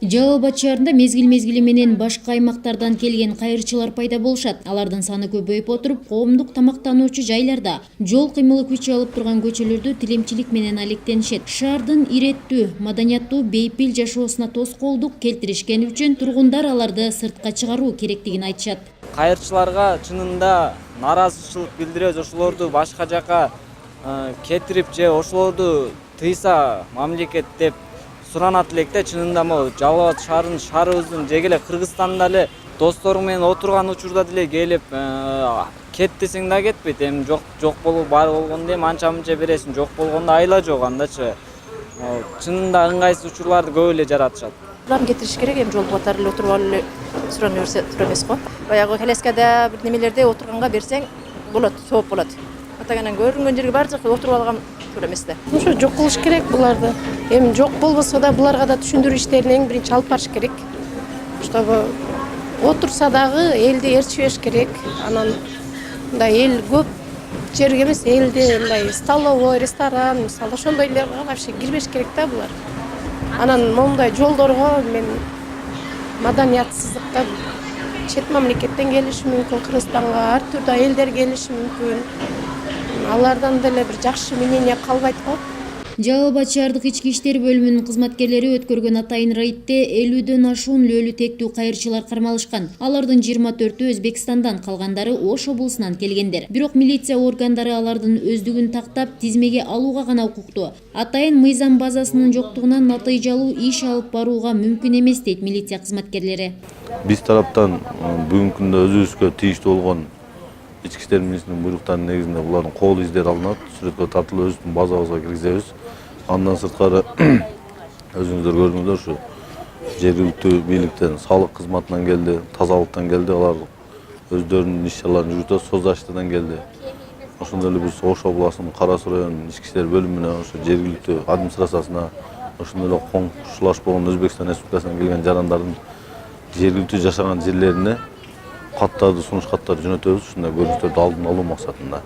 Жалал Абад шаарында мезгил менен башка аймактардан келген кайрчылар пайда болушат. Алардын саны көбөйүп отуруп, коомдук тамактануучу жайларда, жол кыймылы күчү алып турган көчөлөрдө тилемчилик менен алектенишет. Шаардын иреттүү, маданияттуу, бейпил жашоосуна тоскоолдук келтиришкени үчүн тургундар аларды сыртка чыгаруу керектигин айтышат. Кайрчыларга чынында нааразычылык билдиребиз, ошолорду башка жака кетирип же ошолорду тыйса мамлекет деп суранат электе. Чынында могу Жалал Абад шаарыбыздын же эле Кыргызстанда эле достору менен отурган учурда деле келип кет десең да кетпейт. Эми жок бар болгондо эми анча мынча бересиң, жок болгондо айла жок андачы. Чынында ыңгайсыз учурларды көп эле жаратышат. Буларны кетириш керек, эми жол батар эле отуруп алып эле суранып берсе тура эмес го. Баягы Келескеде бир немелерде отурганга берсең болот, сооп болот. Атаганан көрүнгөн жерге баары жака отуруп алган тура эмес да. Ошо жок кылыш керек буларды. Эми жок болбосо да буларга да түшүндүрүү иштерин эң биринчи алып барыш керек. Чтобы отурса дагы элди ээрчибеш керек. Анан мындай эл көп жерге эмес, элде мындай столовой, ресторан, мисалы ошондойлорго вообще кирбеш керек да булар. Анан моундай жолдорго мен маданиятсыздыкка чет мамлекеттен келиши мүмкүн, Кыргызстанга ар түрдүү элдер келиши мүмкүн. Алардан деле бир жакшы мнение калбайт го. Жалал Абад шаардык ички иштер бөлүмүнүн кызматкерлери өткөргөн атайын рейдте 50дөн ашуун лөлү тектүү кайрчылар кармалышкан. Алардын 24-ü Өзбекстандан, калгандары Ош облусунан келгендер. Бирок милиция органдары алардын өздүгүн тактап, тизмеге алууга гана укуктуу. Атайын мыйзам базасынын жоктугунан натыйжалуу иш алып барууга мүмкүн эмес дейт милиция кызматкерлери. Биз тараптан бүгүнкү күндө өзүбүзгө тийиштүү болгон ички иштер министринин буйруктарынын негизинде булардын кол издери алынат, сүрөткө тартылып өзүбүздүн базабызга киргизебиз. Андан сырткары өзүңүздөр көрдүңүздөр, ушу жергиликтүү бийликтен, салык кызматынан келди, тазалыктан келди, алар өздөрүнүн иш-чараларын жүргүзөт, соцзащитадан келди. Ошондой эле биз Ош областынын Кара Суу районунун ички иштер бөлүмүнө, ошо жергиликтүү администрациясына, ошондой эле коңшулаш болгон Өзбекстан Республикасынан келген жарандардын жергиликтүү жашаган жерлерине каттарды, сунуш каттарды жөнөтөбүз, ушундай көрүнүштөрдү алдын алуу максатында.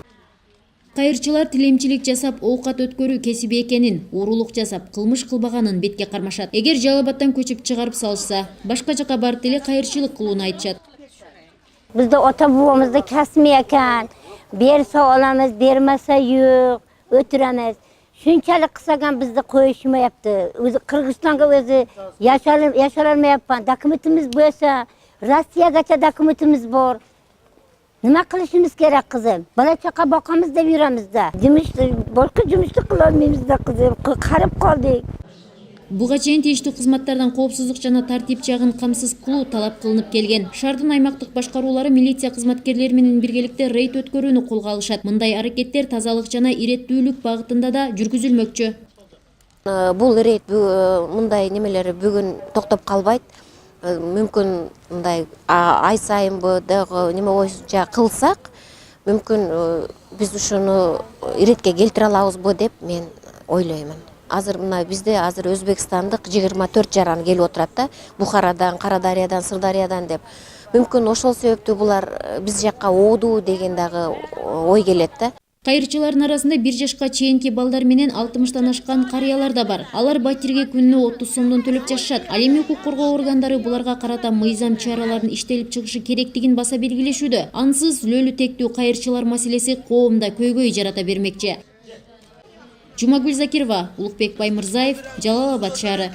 Кайрчылар тилемчилик жасап, оокат өткөрүү кесиби экенин, уурулук жасап, кылмыш кылбаганын бетке кармашат. Эгер Жалал Абадтан көчүп чыгарып салышса, башка жака барып деле кайрчылык кылууну айтышат. Бизде ата бабамызда кесми экен, берсе алабыз, бермесе жок, өтүрөбүз. Шунчалык кысаган бизди коюшмаяпты. Өзү Кыргызстанга өзү яшар алмаяппын. Документimiz болса, Россиягача документimiz бар. Nima qilishimiz kerak qizim? Bola chaqa boqamiz deb yuramiz da. Boshqa jumishni qila olmaymiz da qizim. Qarib qoldik. Буга чейин тийиштүү кызматтардан коопсуздук жана тартип жагын камсыз кылуу талап кылынып келген. Шаардын аймактык башкаруулары милиция кызматкерлери менен биргеликте рейд өткөрүүнү колго алышат. Мындай аракеттер тазалык жана иреттүүлүк багытында да жүргүзүлмөкчү. Бул рейд мындай немелери бүгүн токтоп калбайт. Мүмкүн мындай ай сайын дагы неме боюнча кылсак, мүмкүн биз ушуну иретке келтире алабызбы деп мен ойлоймун. Азыр мына бизде азыр Өзбекстандык 24 жаран келип отурат да, Бухарадан, Карадариядан, Сырдариядан деп. Мүмкүн ошол себептүү булар биз жакка оодуу деген дагы ой келет да. Кайрчылардын арасында 1 жашка чейинки балдар менен 60тан ашкан карыялар да бар. Алар батирге күнүнө 30 сомдон төлөп жашашат. Ал эми укук коргоо органдары буларга карата мыйзам чараларын иштелип чыгышы керектигин баса белгилешүүдө. Ансыз лөлү тектүү кайрчылар маселеси коомдо көйгөй жарата бермекчи. Жумагүл Закирова, Улукбек Баймырзаев, Жалал Абад шаары.